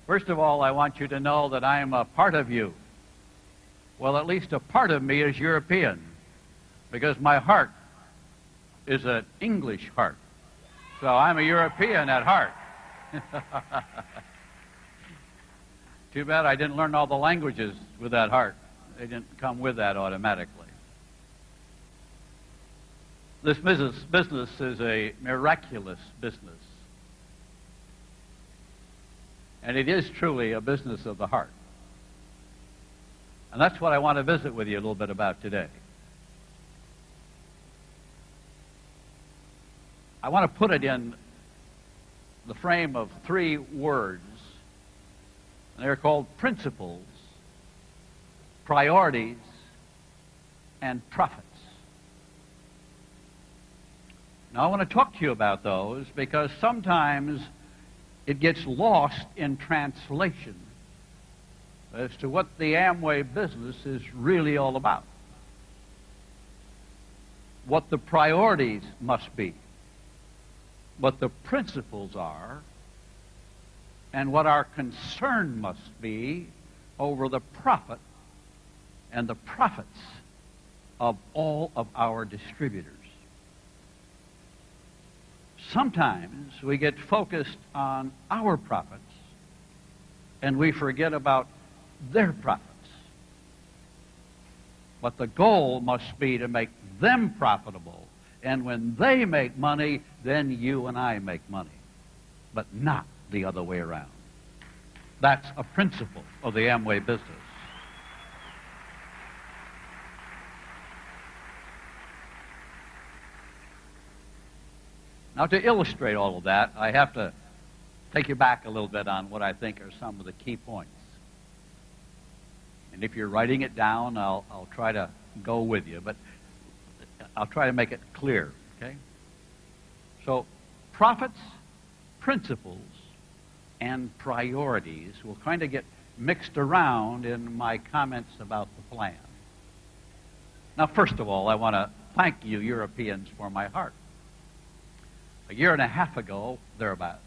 First of all, I want you to know that I am a part of you. Well, at least a part of me is European, because my heart is an English heart. So I'm a European at heart. Too bad I didn't learn all the languages with that heart. They didn't come with that automatically. This business is a miraculous business. And it is truly a business of the heart. And that's what I want to visit with you a little bit about today. I want to put it in the frame of 3 words. And they're called principles, priorities, and profits. Now, I want to talk to you about those because sometimes it gets lost in translation as to what the Amway business is really all about. What the priorities must be, what the principles are, and what our concern must be over the profit and the profits of all of our distributors. Sometimes we get focused on our profits and we forget about their profits. But the goal must be to make them profitable, and when they make money, then you and I make money, but not the other way around. That's a principle of the Amway business. Now, to illustrate all of that, I have to take you back a little bit on what I think are some of the key points. And if you're writing it down, I'll try to go with you, but I'll try to make it clear, okay? So, profits, principles, and priorities will kind of get mixed around in my comments about the plan. Now, first of all, I want to thank you, Europeans, for my heart. A year and a half ago, thereabouts,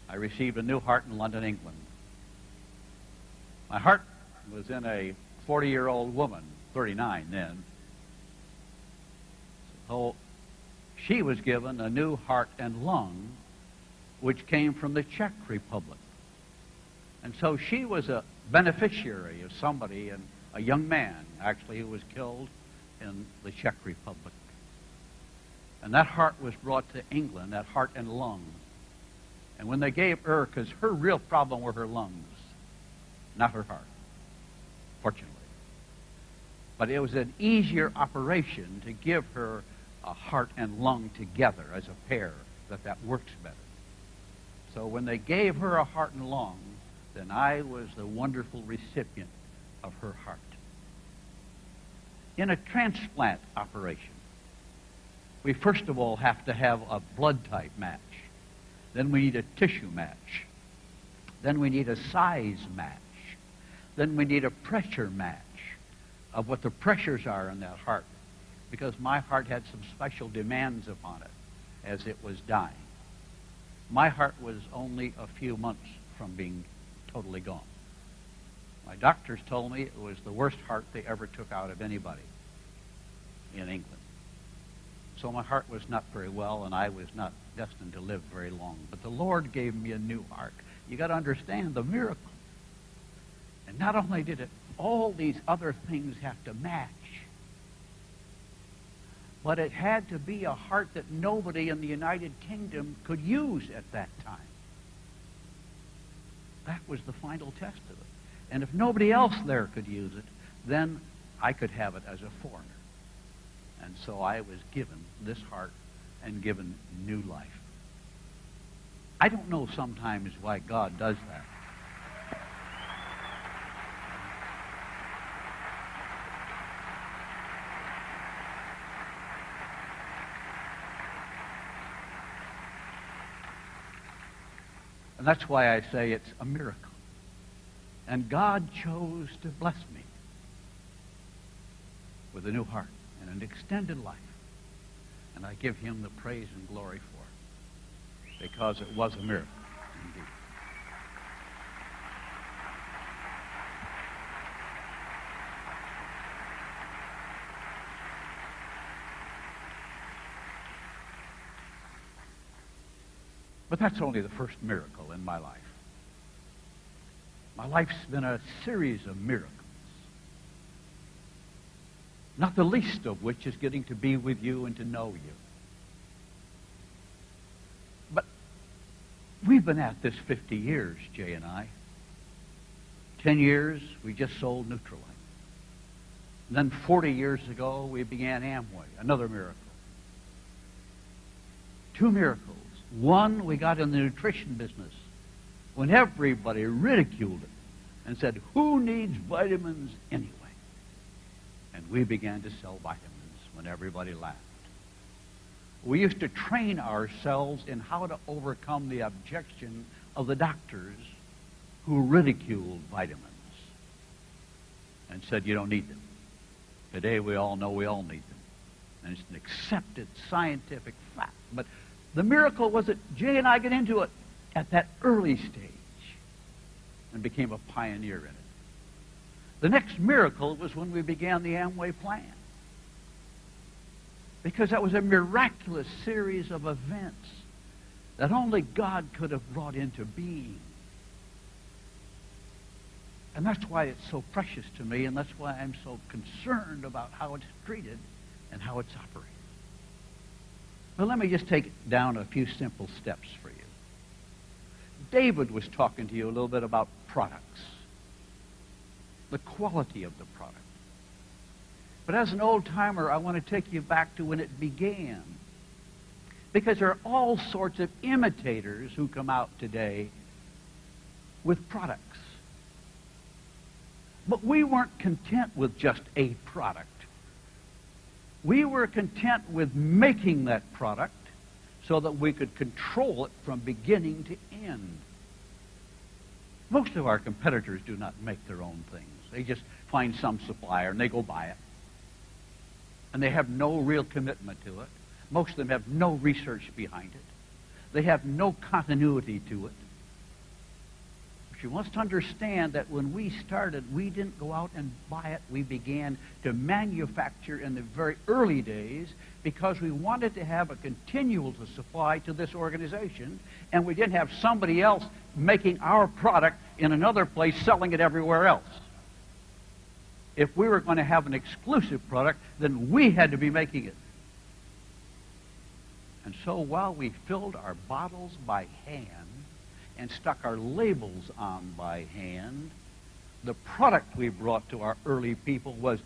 I received a new heart in London, England. My heart was in a 40-year-old woman, 39 then. So she was given a new heart and lung, which came from the Czech Republic. And so she was a beneficiary of somebody, and a young man, actually, who was killed in the Czech Republic. And that heart was brought to England, that heart and lung. And when they gave her, because her real problem were her lungs, not her heart, fortunately. But it was an easier operation to give her a heart and lung together as a pair, that works better. So when they gave her a heart and lung, then I was the wonderful recipient of her heart. In a transplant operation, we first of all have to have a blood type match. Then we need a tissue match. Then we need a size match. Then we need a pressure match of what the pressures are in that heart, because my heart had some special demands upon it as it was dying. My heart was only a few months from being totally gone. My doctors told me it was the worst heart they ever took out of anybody in England. So my heart was not very well, and I was not destined to live very long. But the Lord gave me a new heart. You got to understand the miracle. And not only did it, all these other things have to match, but it had to be a heart that nobody in the United Kingdom could use at that time. That was the final test of it. And if nobody else there could use it, then I could have it as a foreigner. And so I was given this heart and given new life. I don't know sometimes why God does that. And that's why I say it's a miracle. And God chose to bless me with a new heart and an extended life. And I give him the praise and glory for it, because it was a miracle indeed. But that's only the first miracle in my life. My life's been a series of miracles, not the least of which is getting to be with you and to know you. But we've been at this 50 years, Jay and I. 10 years, we just sold Nutrilite. And then 40 years ago, we began Amway, another miracle. 2 miracles. One, we got in the nutrition business when everybody ridiculed it and said, who needs vitamins anyway? And we began to sell vitamins when everybody laughed. We used to train ourselves in how to overcome the objection of the doctors who ridiculed vitamins and said, you don't need them. Today we all know we all need them. And it's an accepted scientific fact. But the miracle was that Jay and I got into it at that early stage and became a pioneer in it. The next miracle was when we began the Amway plan, because that was a miraculous series of events that only God could have brought into being. And that's why it's so precious to me, and that's why I'm so concerned about how it's treated and how it's operated. Well, let me just take down a few simple steps for you. David was talking to you a little bit about products, the quality of the product. But as an old-timer, I want to take you back to when it began, because there are all sorts of imitators who come out today with products. But we weren't content with just a product. We were content with making that product so that we could control it from beginning to end. Most of our competitors do not make their own things. They just find some supplier and they go buy it. And they have no real commitment to it. Most of them have no research behind it. They have no continuity to it. But you must understand that when we started, we didn't go out and buy it. We began to manufacture in the very early days because we wanted to have a continual supply to this organization, and we didn't have somebody else making our product in another place, selling it everywhere else. If we were going to have an exclusive product, then we had to be making it. And so while we filled our bottles by hand and stuck our labels on by hand, the product we brought to our early people was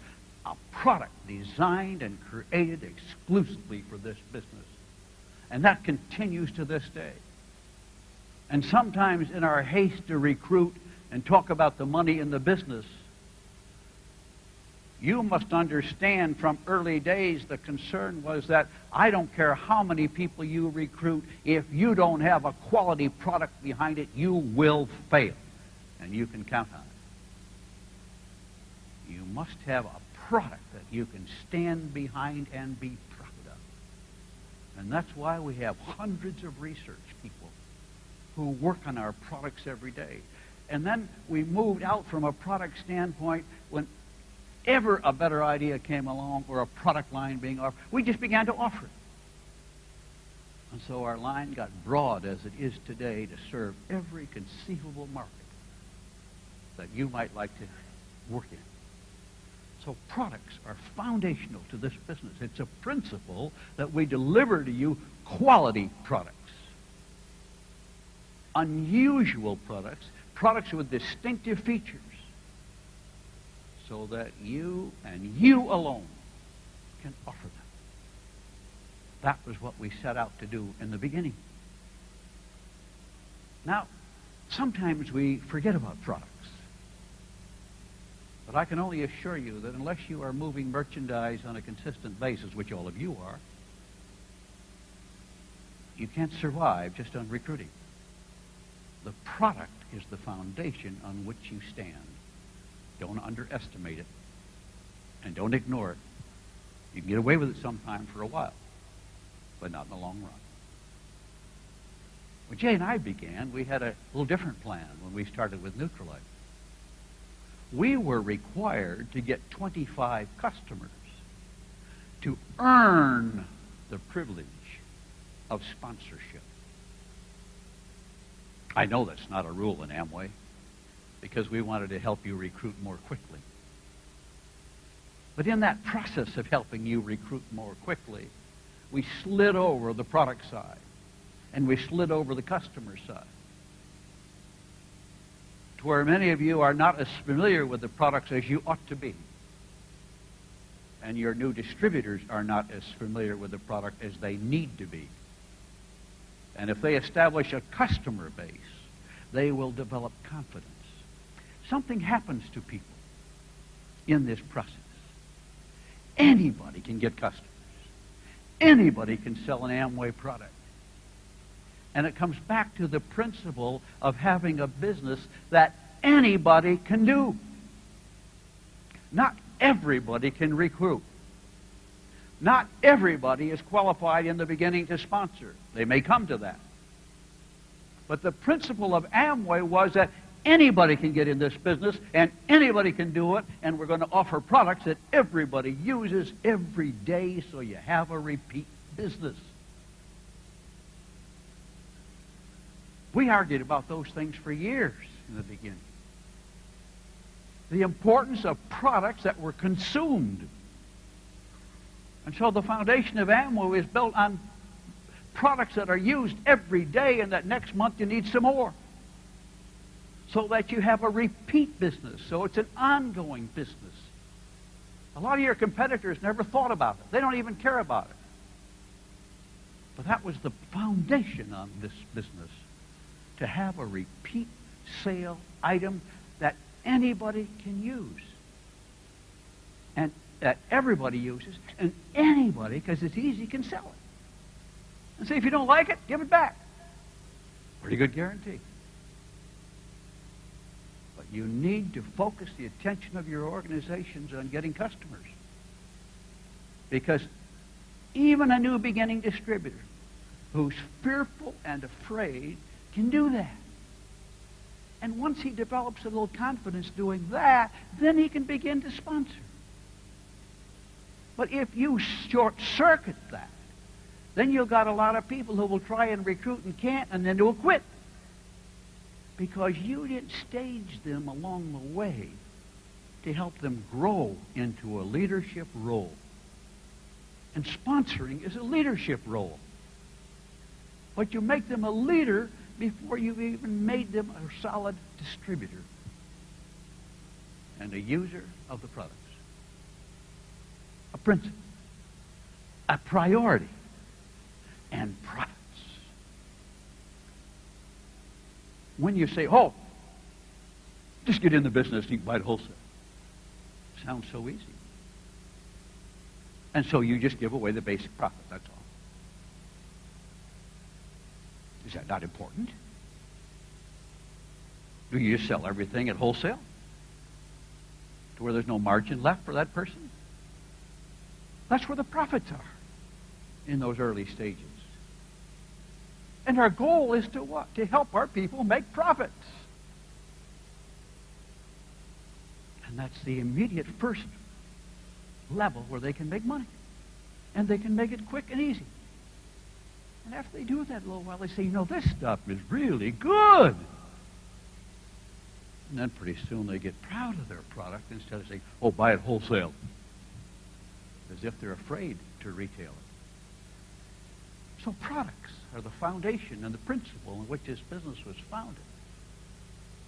a product designed and created exclusively for this business. And that continues to this day. And sometimes in our haste to recruit and talk about the money in the business, you must understand from early days the concern was that I don't care how many people you recruit, if you don't have a quality product behind it, you will fail. And you can count on it. You must have a product that you can stand behind and be proud of. And that's why we have hundreds of research people who work on our products every day. And then we moved out from a product standpoint when ever a better idea came along or a product line being offered, we just began to offer it. And so our line got broad as it is today to serve every conceivable market that you might like to work in. So products are foundational to this business. It's a principle that we deliver to you quality products. Unusual products, products with distinctive features, so that you and you alone can offer them. That was what we set out to do in the beginning. Now, sometimes we forget about products. But I can only assure you that unless you are moving merchandise on a consistent basis, which all of you are, you can't survive just on recruiting. The product is the foundation on which you stand. Don't underestimate it, and don't ignore it. You can get away with it sometime for a while, but not in the long run. When Jay and I began, we had a little different plan when we started with Nutrilite. We were required to get 25 customers to earn the privilege of sponsorship. I know that's not a rule in Amway because we wanted to help you recruit more quickly. But in that process of helping you recruit more quickly, we slid over the product side and we slid over the customer side to where many of you are not as familiar with the products as you ought to be. And your new distributors are not as familiar with the product as they need to be. And if they establish a customer base, they will develop confidence. Something happens to people in this process. Anybody can get customers. Anybody can sell an Amway product. And it comes back to the principle of having a business that anybody can do. Not everybody can recruit. Not everybody is qualified in the beginning to sponsor. They may come to that. But the principle of Amway was that anybody can get in this business and anybody can do it, and we're going to offer products that everybody uses every day so you have a repeat business. We argued about those things for years in the beginning. The importance of products that were consumed. And so the foundation of Amway is built on products that are used every day, and that next month you need some more. So that you have a repeat business. So it's an ongoing business. A lot of your competitors never thought about it. They don't even care about it. But that was the foundation on this business. To have a repeat sale item that anybody can use. And that everybody uses. And anybody, because it's easy, can sell it. And say, if you don't like it, give it back. Pretty good guarantee. But you need to focus the attention of your organizations on getting customers. Because even a new beginning distributor who's fearful and afraid can do that. And once he develops a little confidence doing that, then he can begin to sponsor. But if you short-circuit that, then you've got a lot of people who will try and recruit and can't, and then they'll quit. Because you didn't stage them along the way to help them grow into a leadership role. And sponsoring is a leadership role. But you make them a leader before you've even made them a solid distributor and a user of the products. A principle, a priority, and profits. When you say, oh, just get in the business and you can buy it wholesale. Sounds so easy. And so you just give away the basic profit, that's all. Is that not important? Do you just sell everything at wholesale? To where there's no margin left for that person? That's where the profits are in those early stages. And our goal is to what? To help our people make profits. And that's the immediate first level where they can make money. And they can make it quick and easy. And after they do that a little while, they say, you know, this stuff is really good. And then pretty soon they get proud of their product instead of saying, oh, buy it wholesale. As if they're afraid to retail it. So products are the foundation and the principle in which this business was founded.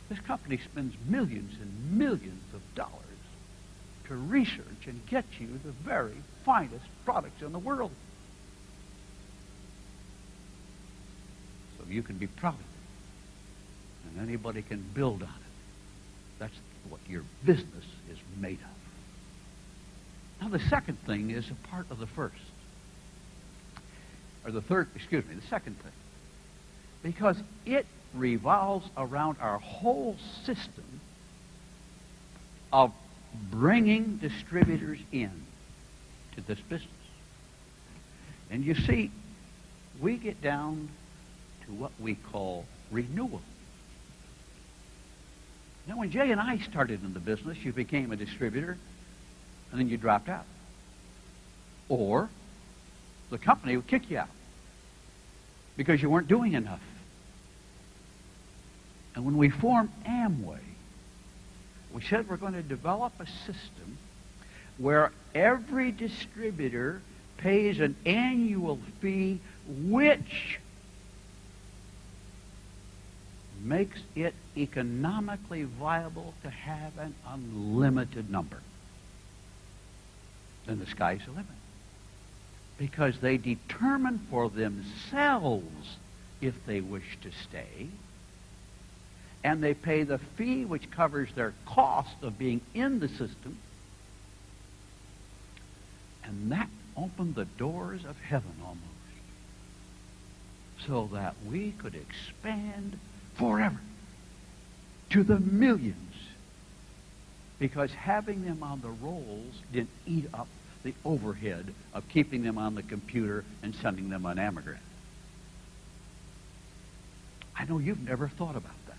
This company spends millions and millions of dollars to research and get you the very finest products in the world. So you can be proud of it. And anybody can build on it. That's what your business is made of. Now the second thing is a part of the first. Or the second thing. Because it revolves around our whole system of bringing distributors in to this business. And you see, we get down to what we call renewal. Now, when Jay and I started in the business, you became a distributor, and then you dropped out. Or the company would kick you out because you weren't doing enough. And when we formed Amway, we said we're going to develop a system where every distributor pays an annual fee which makes it economically viable to have an unlimited number. Then the sky's the limit. Because they determine for themselves if they wish to stay, and they pay the fee which covers their cost of being in the system, and that opened the doors of heaven almost, so that we could expand forever to the millions, because having them on the rolls didn't eat up the overhead of keeping them on the computer and sending them on Amazon. I know you've never thought about that.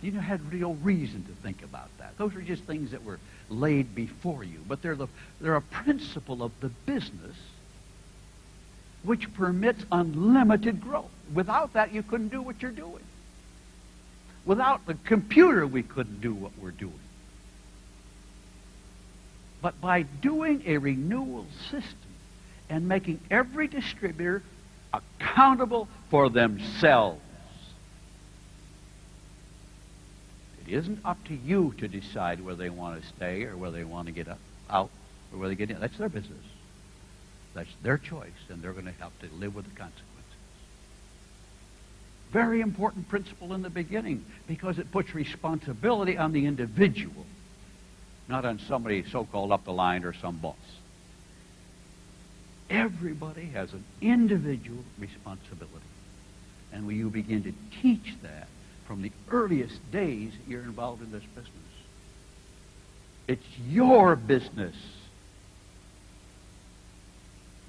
You had real reason to think about that. Those are just things that were laid before you, but they're a principle of the business which permits unlimited growth. Without that, you couldn't do what you're doing. Without the computer, we couldn't do what we're doing. But by doing a renewal system and making every distributor accountable for themselves, it isn't up to you to decide where they want to stay or where they want to get out or where they get in. That's their business. That's their choice, and they're going to have to live with the consequences. Very important principle in the beginning, because it puts responsibility on the individual, not on somebody so-called up the line or some boss. Everybody has an individual responsibility. And when you begin to teach that from the earliest days that you're involved in this business, it's your business.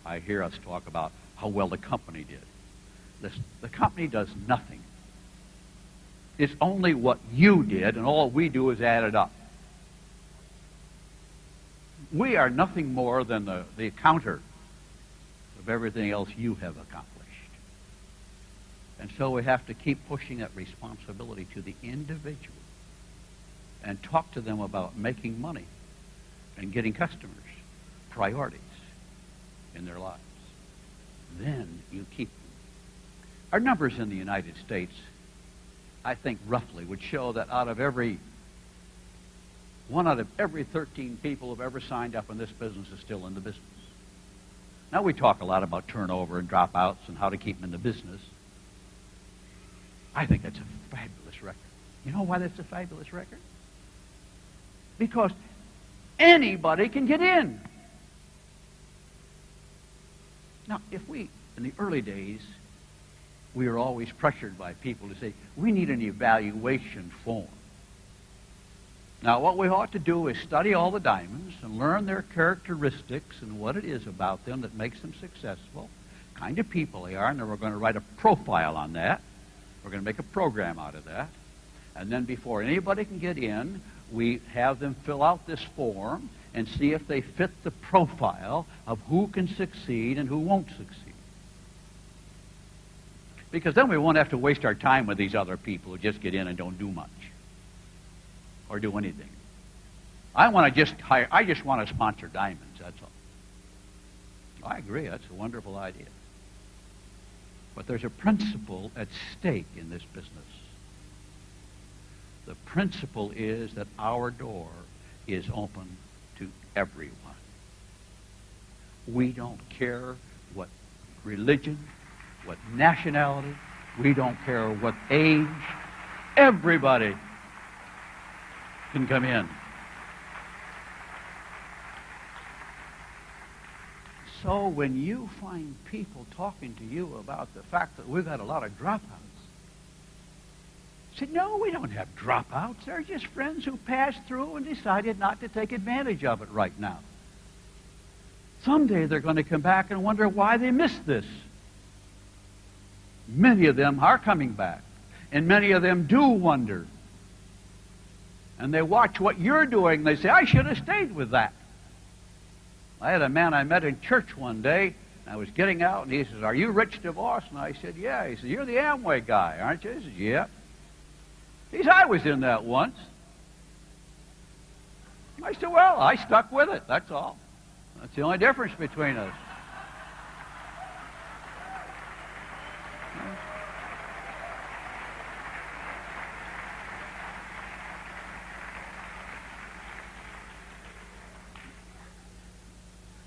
I hear us talk about how well the company did. The company does nothing. It's only what you did, and all we do is add it up. We are nothing more than the counter of everything else you have accomplished. And so we have to keep pushing that responsibility to the individual and talk to them about making money and getting customers, priorities in their lives. Then you keep them. Our numbers in the United States, I think roughly, would show that one out of every 13 people who have ever signed up in this business is still in the business. Now, we talk a lot about turnover and dropouts and how to keep them in the business. I think that's a fabulous record. You know why that's a fabulous record? Because anybody can get in. Now, if we, in the early days, we were always pressured by people to say, we need an evaluation form. Now, what we ought to do is study all the diamonds and learn their characteristics and what it is about them that makes them successful, kind of people they are, and then we're going to write a profile on that. We're going to make a program out of that. And then before anybody can get in, we have them fill out this form and see if they fit the profile of who can succeed and who won't succeed. Because then we won't have to waste our time with these other people who just get in and don't do much or do anything. I just want to sponsor diamonds, that's all. I agree, that's a wonderful idea. But there's a principle at stake in this business. The principle is that our door is open to everyone. We don't care what religion, what nationality, we don't care what age. Everybody can come in. So when you find people talking to you about the fact that we've got a lot of dropouts, say, no, we don't have dropouts. They're just friends who passed through and decided not to take advantage of it right now. Someday they're going to come back and wonder why they missed this. Many of them are coming back, and many of them do wonder. And they watch what you're doing, and they say, I should have stayed with that. I had a man I met in church one day, and I was getting out, and he says, are you Rich DeVos? And I said, yeah. He said, you're the Amway guy, aren't you? I said, yeah. He said, I was in that once. I said, well, I stuck with it, that's all. That's the only difference between us.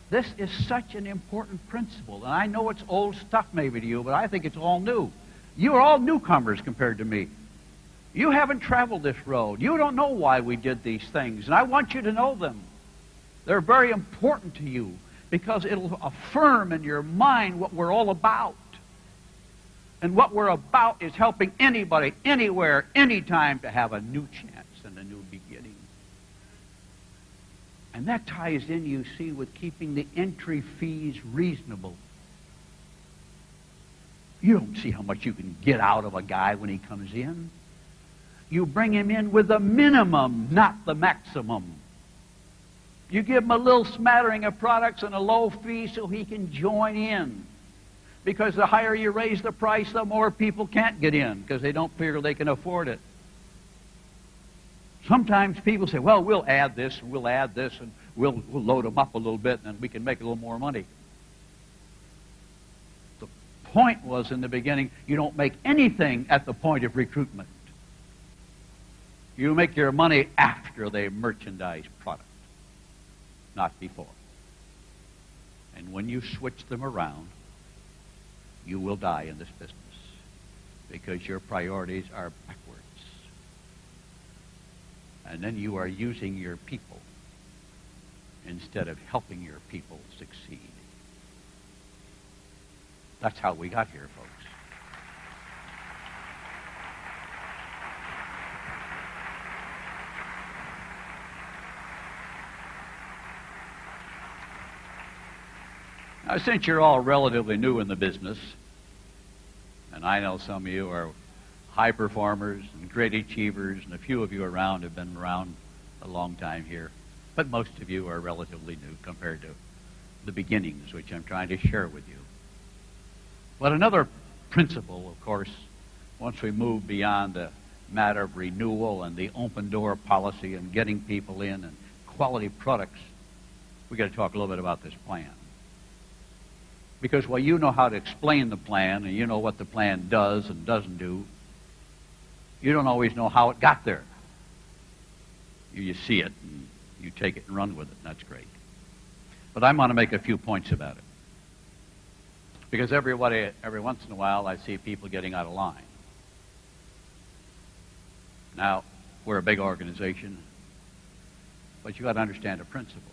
This is such an important principle, and I know it's old stuff maybe to you, but I think it's all new. You are all newcomers compared to me. You haven't traveled this road. You don't know why we did these things, and I want you to know them. They're very important to you because it'll affirm in your mind what we're all about. And what we're about is helping anybody, anywhere, anytime to have a new chance and a new beginning. And that ties in, you see, with keeping the entry fees reasonable. You don't see how much you can get out of a guy when he comes in. You bring him in with the minimum, not the maximum. You give him a little smattering of products and a low fee so he can join in. Because the higher you raise the price, the more people can't get in because they don't figure they can afford it. Sometimes people say, well, we'll add this, and we'll load them up a little bit, and we can make a little more money. The point was, in the beginning, you don't make anything at the point of recruitment. You make your money after they merchandise product, not before. And when you switch them around, you will die in this business because your priorities are backwards. And then you are using your people instead of helping your people succeed. That's how we got here, folks. Now, since you're all relatively new in the business, and I know some of you are high performers and great achievers, and a few of you around have been around a long time here, but most of you are relatively new compared to the beginnings, which I'm trying to share with you. But another principle, of course, once we move beyond the matter of renewal and the open door policy and getting people in and quality products, we've got to talk a little bit about this plan. Because while you know how to explain the plan and you know what the plan does and doesn't do, you don't always know how it got there. You see it and you take it and run with it, and that's great. But I want to make a few points about it. Because every once in a while I see people getting out of line. Now, we're a big organization, but you've got to understand a principle.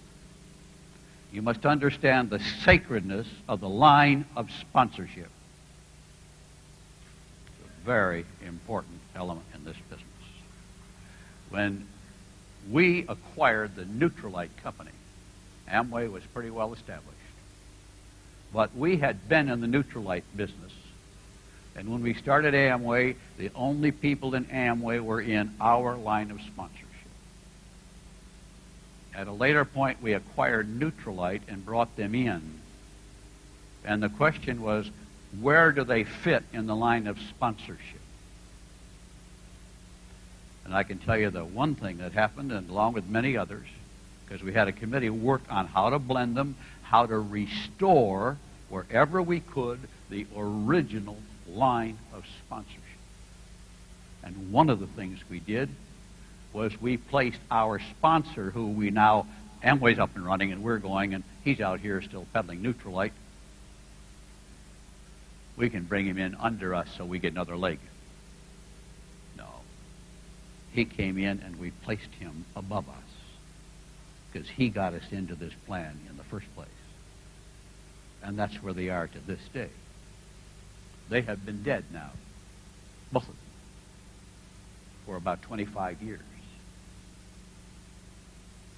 You must understand the sacredness of the line of sponsorship. It's a very important element in this business. When we acquired the Neutralite company, Amway was pretty well established. But we had been in the Neutralite business. And when we started Amway, the only people in Amway were in our line of sponsorship. At a later point, we acquired Neutralite and brought them in. And the question was, where do they fit in the line of sponsorship? And I can tell you the one thing that happened, and along with many others, because we had a committee work on how to blend them, how to restore, wherever we could, the original line of sponsorship. And one of the things we did was we placed our sponsor, who we now, Amway's up and running, and we're going, and he's out here still peddling Neutralite. We can bring him in under us so we get another leg. No. He came in and we placed him above us because he got us into this plan in the first place. And that's where they are to this day. They have been dead now, both of them, for about 25 years.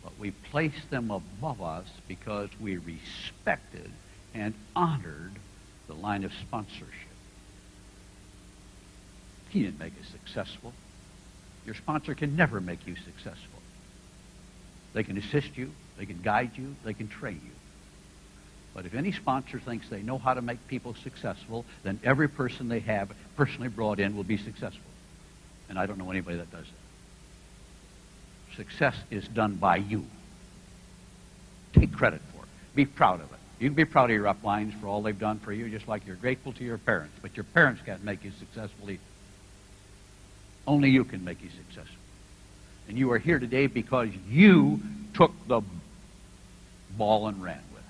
But we placed them above us because we respected and honored the line of sponsorship. He didn't make us successful. Your sponsor can never make you successful. They can assist you, they can guide you, they can train you. But if any sponsor thinks they know how to make people successful, then every person they have personally brought in will be successful. And I don't know anybody that does that. Success is done by you. Take credit for it. Be proud of it. You can be proud of your uplines for all they've done for you, just like you're grateful to your parents. But your parents can't make you successful either. Only you can make you successful. And you are here today because you took the ball and ran with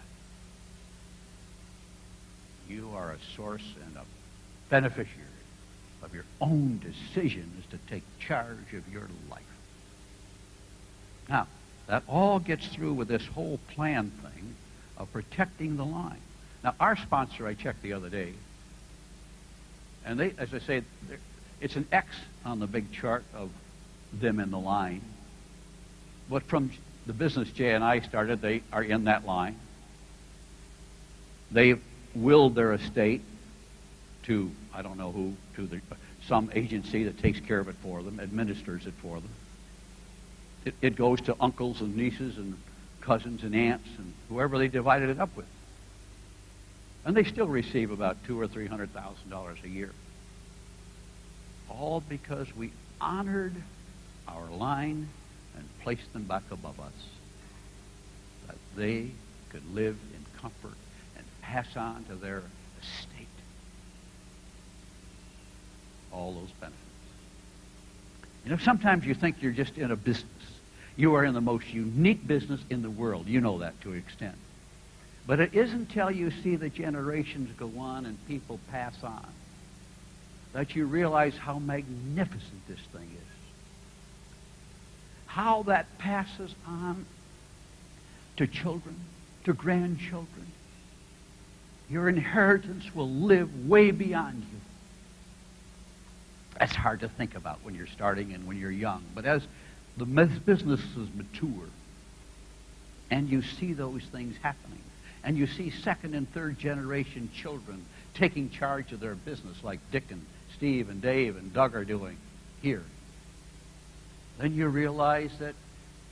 it. You are a source and a beneficiary of your own decisions to take charge of your life. Now, that all gets through with this whole plan thing of protecting the line. Now, our sponsor, I checked the other day, and they, as I say, it's an X on the big chart of them in the line. But from the business Jay and I started, they are in that line. They willed their estate to, I don't know who, to some agency that takes care of it for them, administers it for them. It goes to uncles and nieces and cousins and aunts and whoever they divided it up with. And they still receive about $200,000 or $300,000 a year. All because we honored our line and placed them back above us, that they could live in comfort and pass on to their estate all those benefits. You know, sometimes you think you're just in a business. You are in the most unique business in the world. You know that to an extent. But it isn't until you see the generations go on and people pass on that you realize how magnificent this thing is. How that passes on to children, to grandchildren. Your inheritance will live way beyond you. That's hard to think about when you're starting and when you're young. But as the businesses mature, and you see those things happening, and you see second and third generation children taking charge of their business like Dick and Steve and Dave and Doug are doing here, then you realize that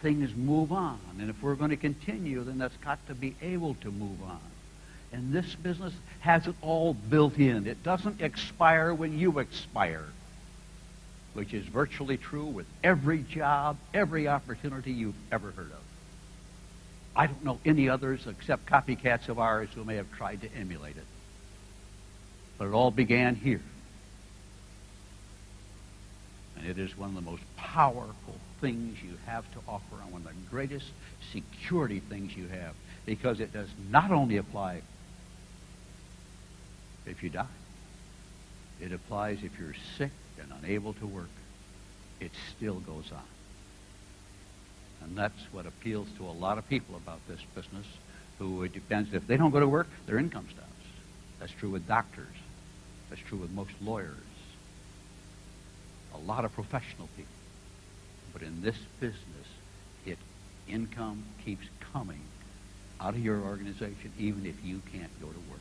things move on. And if we're going to continue, then that's got to be able to move on. And this business has it all built in. It doesn't expire when you expire, which is virtually true with every job, every opportunity you've ever heard of. I don't know any others except copycats of ours who may have tried to emulate it. But it all began here. And it is one of the most powerful things you have to offer, and one of the greatest security things you have, because it does not only apply if you die. It applies if you're sick and unable to work. It still goes on. And that's what appeals to a lot of people about this business, who it depends, if they don't go to work, their income stops. That's true with doctors. That's true with most lawyers. A lot of professional people. But in this business, income keeps coming out of your organization, even if you can't go to work.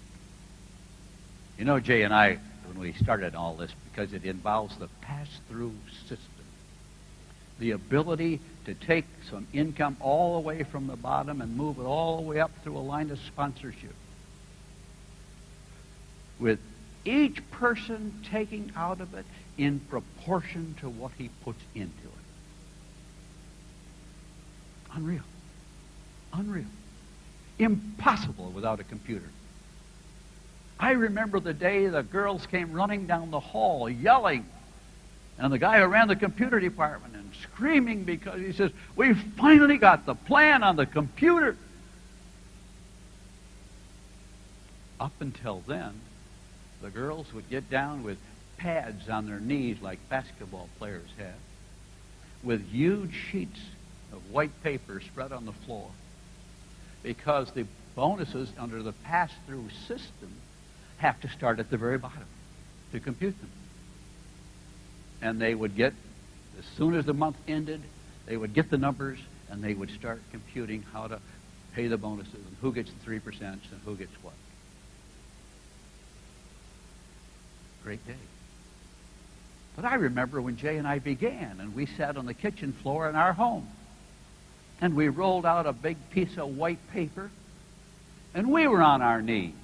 You know, Jay and I, when we started all this, because it involves the pass-through system, the ability to take some income all the way from the bottom and move it all the way up through a line of sponsorship, with each person taking out of it in proportion to what he puts into it. Unreal. Unreal. Impossible without a computer. I remember the day the girls came running down the hall yelling, and the guy who ran the computer department and screaming because he says, "We finally got the plan on the computer." Up until then, the girls would get down with pads on their knees like basketball players have, with huge sheets of white paper spread on the floor, because the bonuses under the pass-through system have to start at the very bottom to compute them. And they would get, as soon as the month ended, they would get the numbers and they would start computing how to pay the bonuses and who gets the 3% and who gets what. Great day. But I remember when Jay and I began, and we sat on the kitchen floor in our home, and we rolled out a big piece of white paper, and we were on our knees.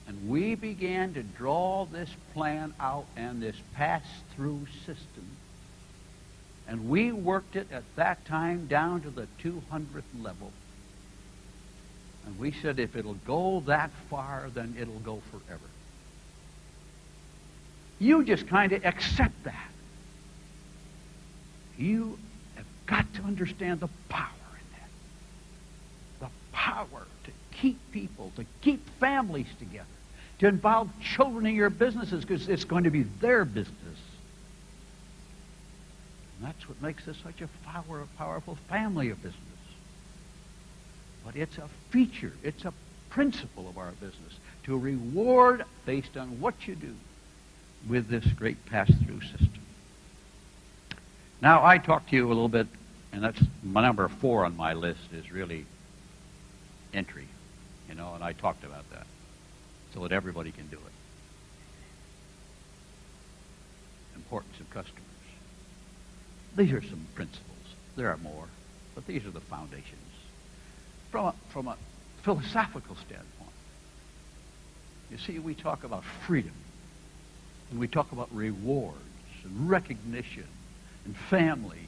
And we began to draw this plan out and this pass-through system. And we worked it at that time down to the 200th level. And we said, if it'll go that far, then it'll go forever. You just kind of accept that. You have got to understand the power in that. The power to keep people, to keep families together, to involve children in your businesses, because it's going to be their business. And that's what makes this such a powerful family of business. But it's a feature, it's a principle of our business to reward based on what you do with this great pass-through system. Now, I talked to you a little bit, and that's my number 4 on my list is really entry, and I talked about that so that everybody can do it. Importance of customers. These are some principles. There are more, but these are the foundations. From a philosophical standpoint, you see, we talk about freedom, and we talk about rewards and recognition and family,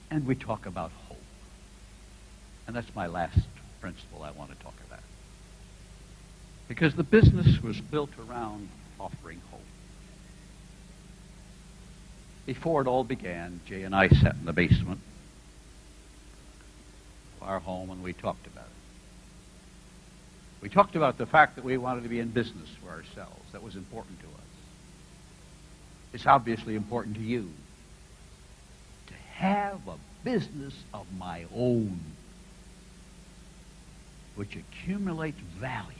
and we talk about hope. And that's my last principle I want to talk about. Because the business was built around offering hope. Before it all began, Jay and I sat in the basement of our home and we talked about it. We talked about the fact that we wanted to be in business for ourselves. That was important to us. It's obviously important to you to have a business of my own which accumulates value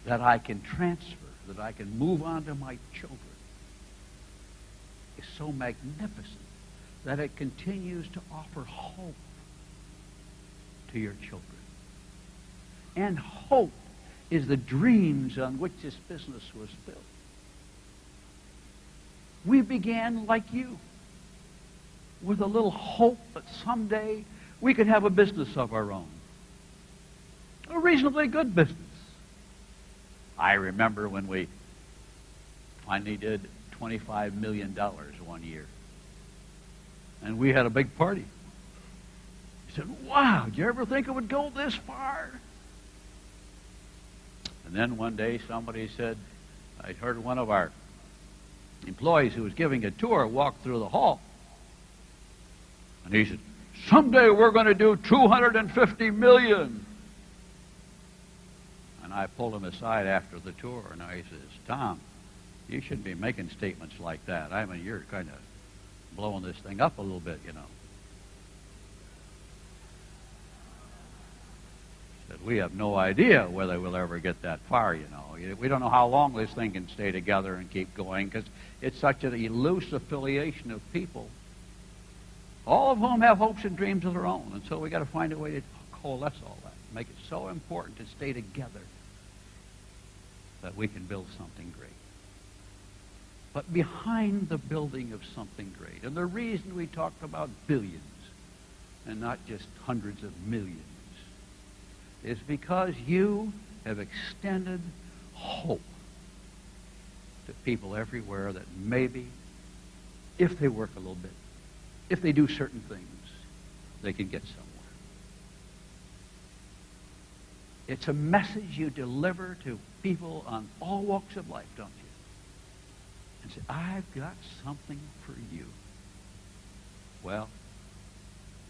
that I can transfer, that I can move on to my children. Is so magnificent that it continues to offer hope to your children. And hope is the dreams on which this business was built. We began like you, with a little hope that someday we could have a business of our own. A reasonably good business. I remember when we finally did $25 million one year. And we had a big party. He said, wow, did you ever think it would go this far? And then one day somebody said, I heard one of our employees who was giving a tour walk through the hall. And he said, someday we're going to do $250 million. And I pulled him aside after the tour, and I says, Tom, you shouldn't be making statements like that. I mean, you're kind of blowing this thing up a little bit, He said, we have no idea whether we'll ever get that far, We don't know how long this thing can stay together and keep going, because it's such an loose affiliation of people, all of whom have hopes and dreams of their own. And so we got to find a way to coalesce all that, make it so important to stay together that we can build something great. But behind the building of something great, and the reason we talked about billions and not just hundreds of millions, is because you have extended hope to people everywhere that maybe, if they work a little bit, if they do certain things, they can get somewhere. It's a message you deliver to people on all walks of life, don't you? And say, I've got something for you. Well,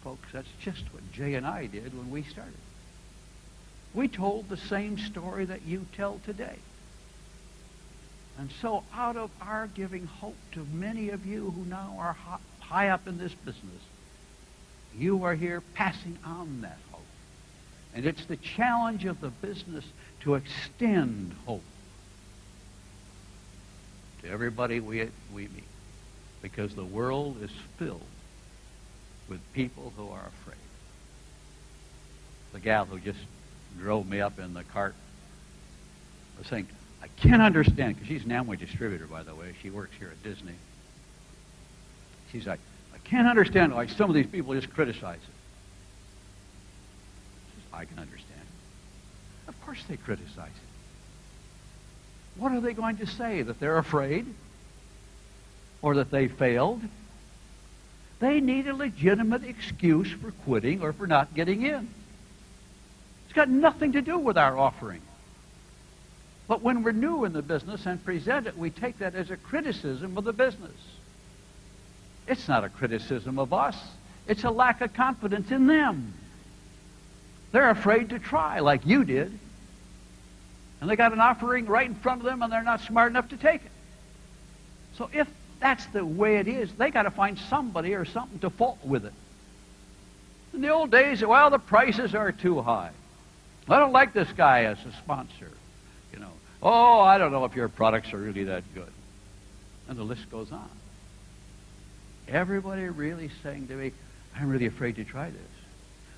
folks, that's just what Jay and I did when we started. We told the same story that you tell today. And so out of our giving hope to many of you who now are high up in this business, you are here passing on that hope. And it's the challenge of the business to extend hope to everybody we meet, because the world is filled with people who are afraid. The gal who just drove me up in the cart was saying, I can't understand, because she's an Amway distributor, by the way. She works here at Disney. She's like, I can't understand why some of these people just criticize it. She says, I can understand. Of course they criticize it. what are they going to say? That they're afraid? Or that they failed? They need a legitimate excuse for quitting or for not getting in. It's got nothing to do with our offering. But when we're new in the business and present it, we take that as a criticism of the business. It's not a criticism of us. It's a lack of confidence in them. They're afraid to try like you did. And they got an offering right in front of them and they're not smart enough to take it. So if that's the way it is, they got to find somebody or something to fault with it. In the old days, well, the prices are too high. I don't like this guy as a sponsor. You know, oh, I don't know if your products are really that good. And the list goes on. Everybody really saying to me, I'm really afraid to try this.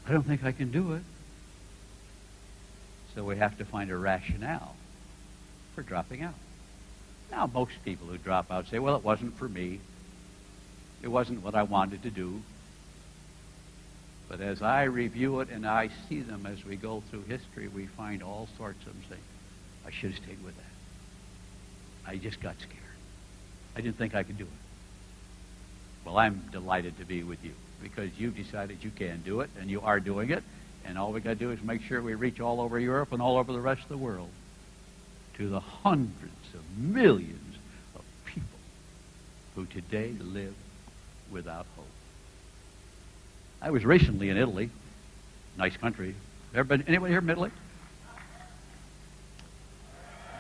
I don't think I can do it. So we have to find a rationale for dropping out. Now, most people who drop out say, well, it wasn't for me. It wasn't what I wanted to do. But as I review it and I see them as we go through history, we find all sorts of them saying, I should have stayed with that. I just got scared. I didn't think I could do it. Well, I'm delighted to be with you because you've decided you can do it and you are doing it. And all we got to do is make sure we reach all over Europe and all over the rest of the world to the hundreds of millions of people who today live without hope. I was recently in Italy. Nice country. Ever been, anybody here from Italy?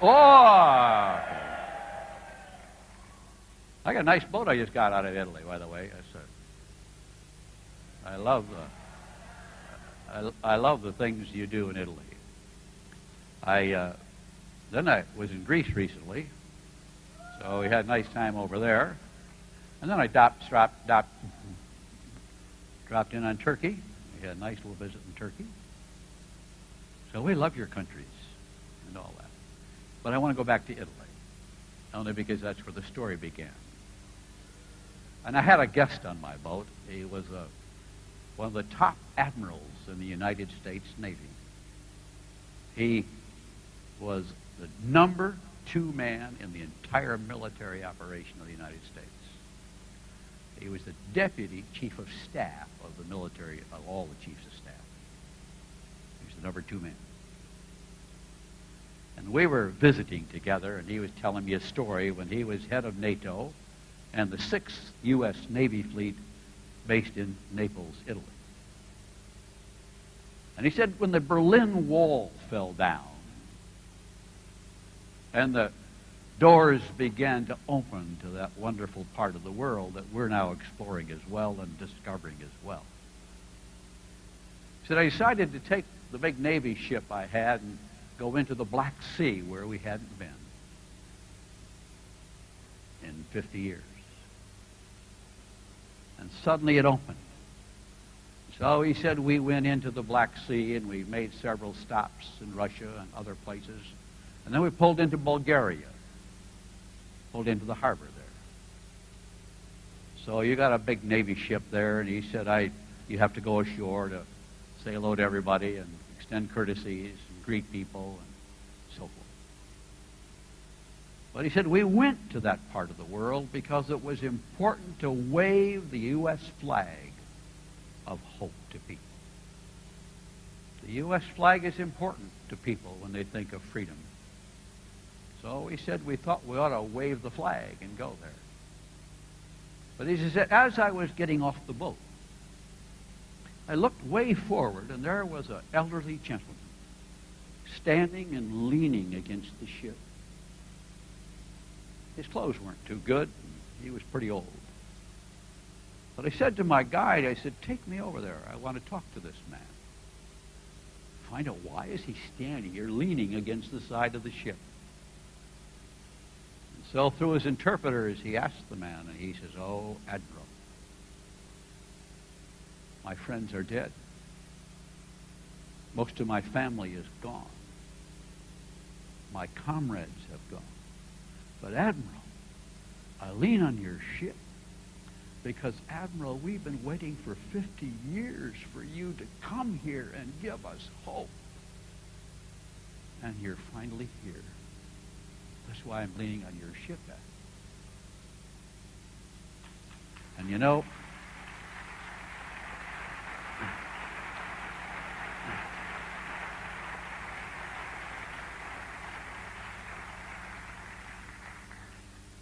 Oh! I got a nice boat I just got out of Italy, by the way. I love the things you do in Italy. Then I was in Greece recently, so we had a nice time over there. And then I dropped in on Turkey. We had a nice little visit in Turkey. So we love your countries and all that. But I want to go back to Italy, only because that's where the story began. And I had a guest on my boat. He was one of the top admirals in the United States Navy. He was the number 2 man in the entire military operation of the United States. He was the deputy chief of staff of the military, of all the chiefs of staff. He was the number 2 man. And we were visiting together, and he was telling me a story when he was head of NATO and the 6th U.S. Navy fleet based in Naples, Italy. And he said when the Berlin Wall fell down and the doors began to open to that wonderful part of the world that we're now exploring as well and discovering as well. He said, I decided to take the big Navy ship I had and go into the Black Sea where we hadn't been in 50 years. And suddenly it opened. So he said we went into the Black Sea and we made several stops in Russia and other places. And then we pulled into Bulgaria, pulled into the harbor there. So you got a big Navy ship there, and he said you have to go ashore to say hello to everybody and extend courtesies and greet people and so forth. But he said we went to that part of the world because it was important to wave the U.S. flag of hope to people. The U.S. flag is important to people when they think of freedom. So he said we thought we ought to wave the flag and go there. But he said, as I was getting off the boat, I looked way forward, and there was an elderly gentleman standing and leaning against the ship. His clothes weren't too good. He was pretty old. But I said to my guide, I said, take me over there. I want to talk to this man. Find out why is he standing here leaning against the side of the ship. And so through his interpreters, he asked the man, and he says, oh, Admiral, my friends are dead. Most of my family is gone. My comrades have gone. But Admiral, I lean on your ship because, Admiral, we've been waiting for 50 years for you to come here and give us hope. And you're finally here. That's why I'm leaning on your ship back. And you know,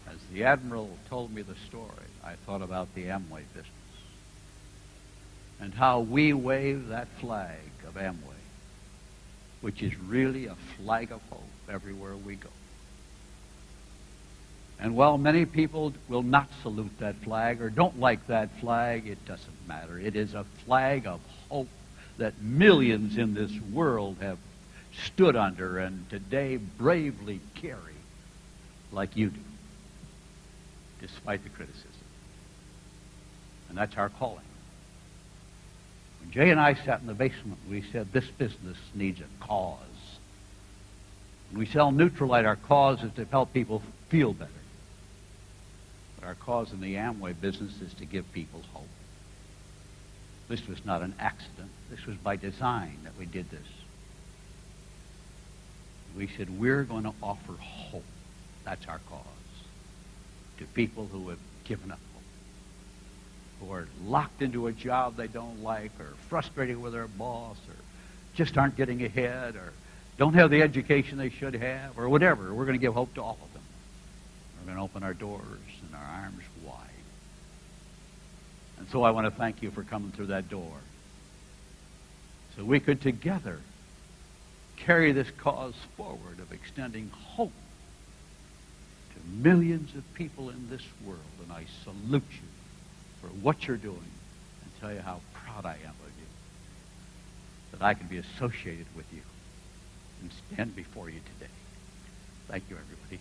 as the Admiral told me the story, I thought about the Amway business and how we wave that flag of Amway, which is really a flag of hope everywhere we go. And while many people will not salute that flag or don't like that flag, it doesn't matter. It is a flag of hope that millions in this world have stood under and today bravely carry like you do, despite the criticism. And that's our calling. When Jay and I sat in the basement, we said this business needs a cause. When we sell Neutralite, our cause is to help people feel better. But our cause in the Amway business is to give people hope. This was not an accident. This was by design that we did this. We said, we're going to offer hope. That's our cause. To people who have given up hope, who are locked into a job they don't like, or frustrated with their boss, or just aren't getting ahead, or don't have the education they should have, or whatever. We're going to give hope to all of them. We're going to open our doors and our arms wide. And so I want to thank you for coming through that door, so we could together carry this cause forward of extending hope to millions of people in this world. And I salute you for what you're doing and tell you how proud I am of you, that I can be associated with you and stand before you today. Thank you, everybody.